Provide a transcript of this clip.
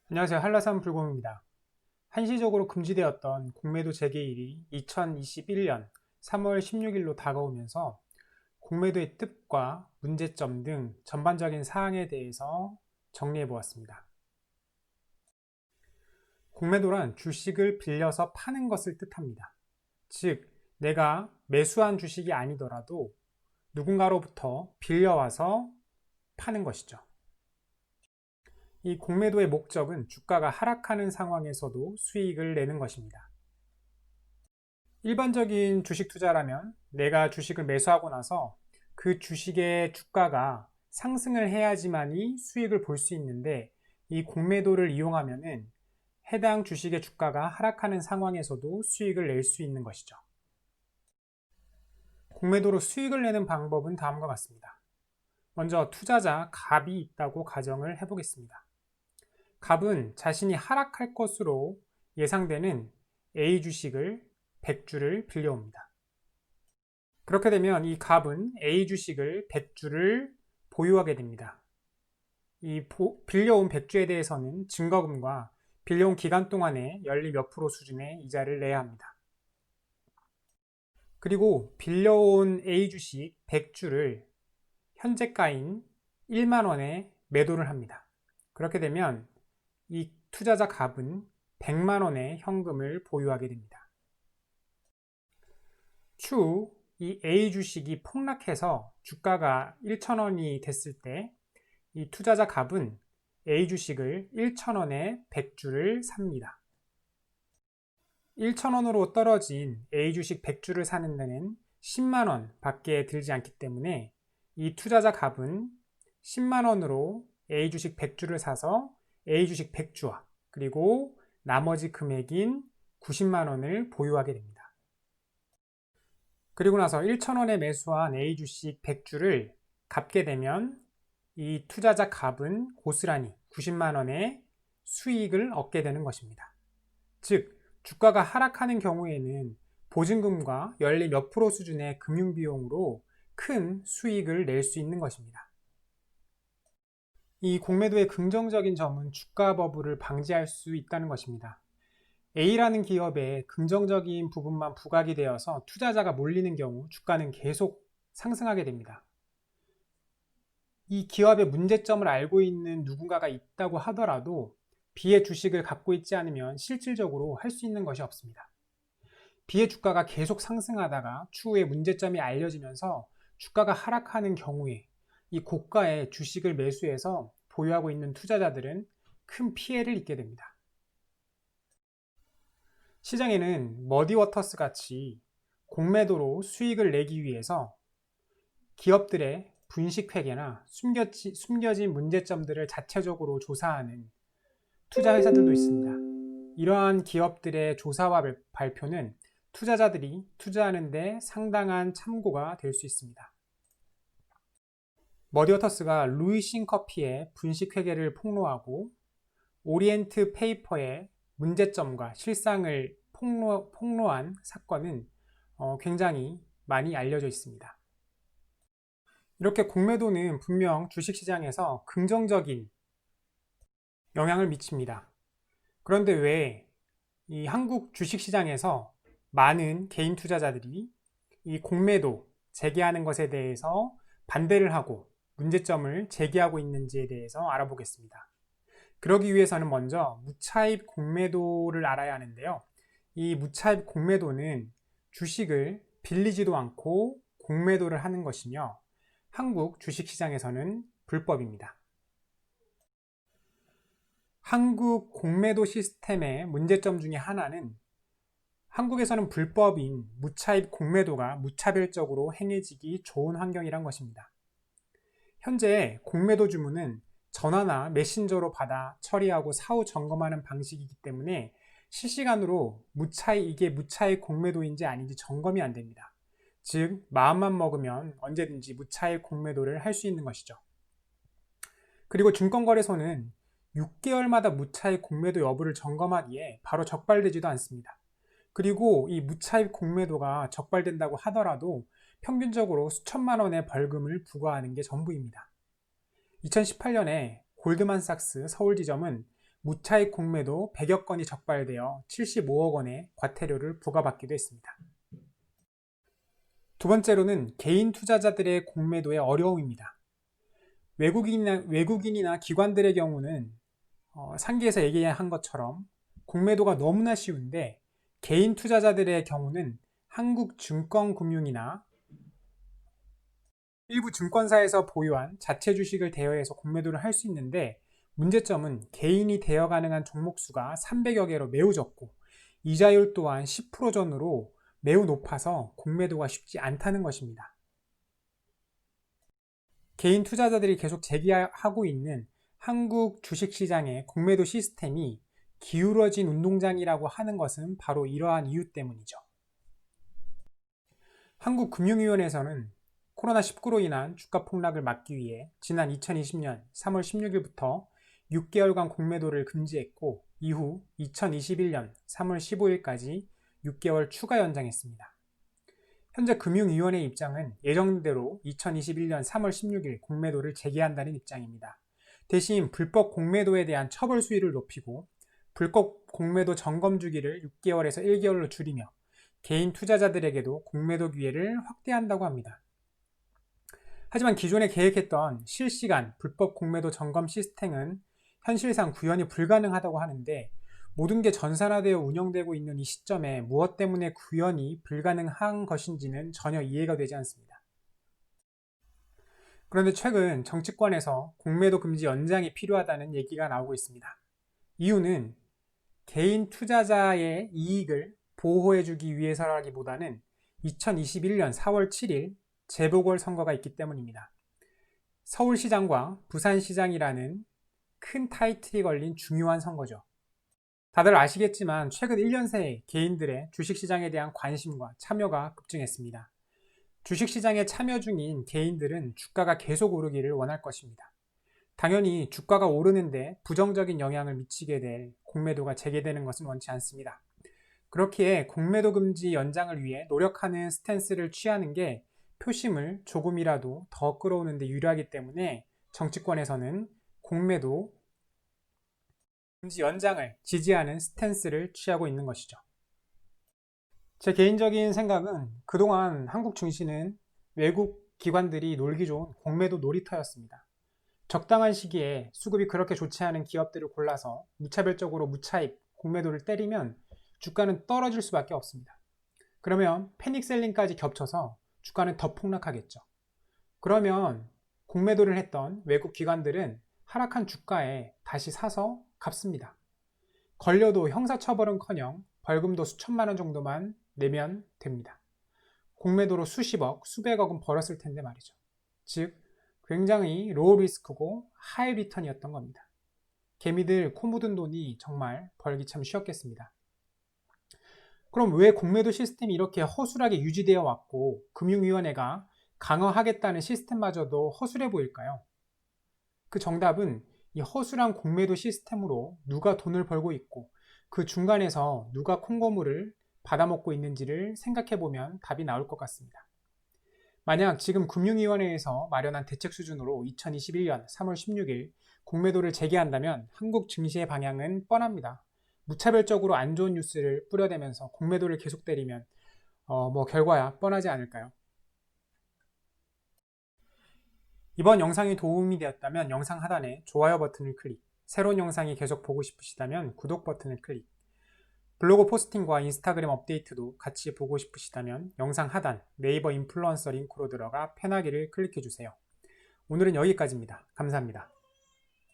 안녕하세요. 한라산 불곰입니다. 한시적으로 금지되었던 공매도 재개일이 2021년 3월 16일로 다가오면서 공매도의 뜻과 문제점 등 전반적인 사항에 대해서 정리해 보았습니다. 공매도란 주식을 빌려서 파는 것을 뜻합니다. 즉, 내가 매수한 주식이 아니더라도 누군가로부터 빌려와서 파는 것이죠. 이 공매도의 목적은 주가가 하락하는 상황에서도 수익을 내는 것입니다. 일반적인 주식 투자라면 내가 주식을 매수하고 나서 그 주식의 주가가 상승을 해야지만이 수익을 볼 수 있는데, 이 공매도를 이용하면은 해당 주식의 주가가 하락하는 상황에서도 수익을 낼 수 있는 것이죠. 공매도로 수익을 내는 방법은 다음과 같습니다. 먼저 투자자 갑이 있다고 가정을 해보겠습니다. 갑은 자신이 하락할 것으로 예상되는 A 주식을 100주를 빌려옵니다. 그렇게 되면 이 갑은 A 주식을 100주를 보유하게 됩니다. 이 빌려온 100주에 대해서는 증거금과 빌려온 기간 동안에 연리 몇 프로 수준의 이자를 내야 합니다. 그리고 빌려온 A 주식 100주를 현재가인 1만 원에 매도를 합니다. 그렇게 되면 이 투자자 갑은 100만 원의 현금을 보유하게 됩니다. 추후 이 A 주식이 폭락해서 주가가 1,000원이 됐을 때 이 투자자 갑은 A 주식을 1,000원에 100주를 삽니다. 1,000원으로 떨어진 A 주식 100주를 사는 데는 10만 원 밖에 들지 않기 때문에 이 투자자 갑은 10만 원으로 A 주식 100주를 사서 A 주식 100주와 그리고 나머지 금액인 90만 원을 보유하게 됩니다. 그리고 나서 1,000원에 매수한 A 주식 100주를 갚게 되면 이 투자자 갑은 고스란히 90만 원의 수익을 얻게 되는 것입니다. 즉, 주가가 하락하는 경우에는 보증금과 연리 몇 프로 수준의 금융비용으로 큰 수익을 낼 수 있는 것입니다. 이 공매도의 긍정적인 점은 주가 버블을 방지할 수 있다는 것입니다. A라는 기업에 긍정적인 부분만 부각이 되어서 투자자가 몰리는 경우 주가는 계속 상승하게 됩니다. 이 기업의 문제점을 알고 있는 누군가가 있다고 하더라도 B의 주식을 갖고 있지 않으면 실질적으로 할 수 있는 것이 없습니다. B의 주가가 계속 상승하다가 추후에 문제점이 알려지면서 주가가 하락하는 경우에 이 고가의 주식을 매수해서 보유하고 있는 투자자들은 큰 피해를 입게 됩니다. 시장에는 머디워터스 같이 공매도로 수익을 내기 위해서 기업들의 분식회계나 숨겨진 문제점들을 자체적으로 조사하는 투자 회사들도 있습니다. 이러한 기업들의 조사와 발표는 투자자들이 투자하는 데 상당한 참고가 될 수 있습니다. 머디워터스가 루이싱 커피의 분식회계를 폭로하고 오리엔트 페이퍼의 문제점과 실상을 폭로한 사건은 굉장히 많이 알려져 있습니다. 이렇게 공매도는 분명 주식시장에서 긍정적인 영향을 미칩니다. 그런데 왜 이 한국 주식시장에서 많은 개인 투자자들이 이 공매도 제기하는 것에 대해서 반대를 하고 문제점을 제기하고 있는지에 대해서 알아보겠습니다. 그러기 위해서는 먼저 무차입 공매도를 알아야 하는데요. 이 무차입 공매도는 주식을 빌리지도 않고 공매도를 하는 것이며 한국 주식시장에서는 불법입니다. 한국 공매도 시스템의 문제점 중에 하나는 한국에서는 불법인 무차입 공매도가 무차별적으로 행해지기 좋은 환경이란 것입니다. 현재 공매도 주문은 전화나 메신저로 받아 처리하고 사후 점검하는 방식이기 때문에 실시간으로 이게 무차입 공매도인지 아닌지 점검이 안 됩니다. 즉, 마음만 먹으면 언제든지 무차입 공매도를 할 수 있는 것이죠. 그리고 증권거래소는 6개월마다 무차입 공매도 여부를 점검하기에 바로 적발되지도 않습니다. 그리고 이 무차입 공매도가 적발된다고 하더라도 평균적으로 수천만 원의 벌금을 부과하는 게 전부입니다. 2018년에 골드만삭스 서울지점은 무차익 공매도 100여 건이 적발되어 75억 원의 과태료를 부과받기도 했습니다. 두 번째로는 개인 투자자들의 공매도의 어려움입니다. 외국인이나 기관들의 경우는 상기에서 얘기한 것처럼 공매도가 너무나 쉬운데 개인 투자자들의 경우는 한국증권금융이나 일부 증권사에서 보유한 자체 주식을 대여해서 공매도를 할 수 있는데 문제점은 개인이 대여 가능한 종목 수가 300여 개로 매우 적고 이자율 또한 10% 전후로 매우 높아서 공매도가 쉽지 않다는 것입니다. 개인 투자자들이 계속 제기하고 있는 한국 주식시장의 공매도 시스템이 기울어진 운동장이라고 하는 것은 바로 이러한 이유 때문이죠. 한국금융위원회에서는 코로나19로 인한 주가 폭락을 막기 위해 지난 2020년 3월 16일부터 6개월간 공매도를 금지했고 이후 2021년 3월 15일까지 6개월 추가 연장했습니다. 현재 금융위원회 입장은 예정대로 2021년 3월 16일 공매도를 재개한다는 입장입니다. 대신 불법 공매도에 대한 처벌 수위를 높이고 불법 공매도 점검 주기를 6개월에서 1개월로 줄이며 개인 투자자들에게도 공매도 기회를 확대한다고 합니다. 하지만 기존에 계획했던 실시간 불법 공매도 점검 시스템은 현실상 구현이 불가능하다고 하는데 모든 게 전산화되어 운영되고 있는 이 시점에 무엇 때문에 구현이 불가능한 것인지는 전혀 이해가 되지 않습니다. 그런데 최근 정치권에서 공매도 금지 연장이 필요하다는 얘기가 나오고 있습니다. 이유는 개인 투자자의 이익을 보호해주기 위해서라기보다는 2021년 4월 7일 재보궐선거가 있기 때문입니다. 서울시장과 부산시장이라는 큰 타이틀이 걸린 중요한 선거죠. 다들 아시겠지만 최근 1년 새에 개인들의 주식시장에 대한 관심과 참여가 급증했습니다. 주식시장에 참여 중인 개인들은 주가가 계속 오르기를 원할 것입니다. 당연히 주가가 오르는데 부정적인 영향을 미치게 될 공매도가 재개되는 것은 원치 않습니다. 그렇기에 공매도 금지 연장을 위해 노력하는 스탠스를 취하는 게 표심을 조금이라도 더 끌어오는 데 유리하기 때문에 정치권에서는 공매도 금지 연장을 지지하는 스탠스를 취하고 있는 것이죠. 제 개인적인 생각은 그동안 한국 증시는 외국 기관들이 놀기 좋은 공매도 놀이터였습니다. 적당한 시기에 수급이 그렇게 좋지 않은 기업들을 골라서 무차별적으로 무차익 공매도를 때리면 주가는 떨어질 수밖에 없습니다. 그러면 패닉셀링까지 겹쳐서 주가는 더 폭락하겠죠. 그러면 공매도를 했던 외국 기관들은 하락한 주가에 다시 사서 갚습니다. 걸려도 형사처벌은커녕 벌금도 수천만 원 정도만 내면 됩니다. 공매도로 수십억, 수백억은 벌었을 텐데 말이죠. 즉 굉장히 로우 리스크고 하이 리턴이었던 겁니다. 개미들 코 묻은 돈이 정말 벌기 참 쉬웠겠습니다. 그럼 왜 공매도 시스템이 이렇게 허술하게 유지되어 왔고 금융위원회가 강화하겠다는 시스템마저도 허술해 보일까요? 그 정답은 이 허술한 공매도 시스템으로 누가 돈을 벌고 있고 그 중간에서 누가 콩고물을 받아먹고 있는지를 생각해보면 답이 나올 것 같습니다. 만약 지금 금융위원회에서 마련한 대책 수준으로 2021년 3월 16일 공매도를 재개한다면 한국 증시의 방향은 뻔합니다. 무차별적으로 안 좋은 뉴스를 뿌려대면서 공매도를 계속 때리면 결과야 뻔하지 않을까요? 이번 영상이 도움이 되었다면 영상 하단에 좋아요 버튼을 클릭, 새로운 영상이 계속 보고 싶으시다면 구독 버튼을 클릭, 블로그 포스팅과 인스타그램 업데이트도 같이 보고 싶으시다면 영상 하단 네이버 인플루언서 링크로 들어가 펜하기를 클릭해주세요. 오늘은 여기까지입니다. 감사합니다.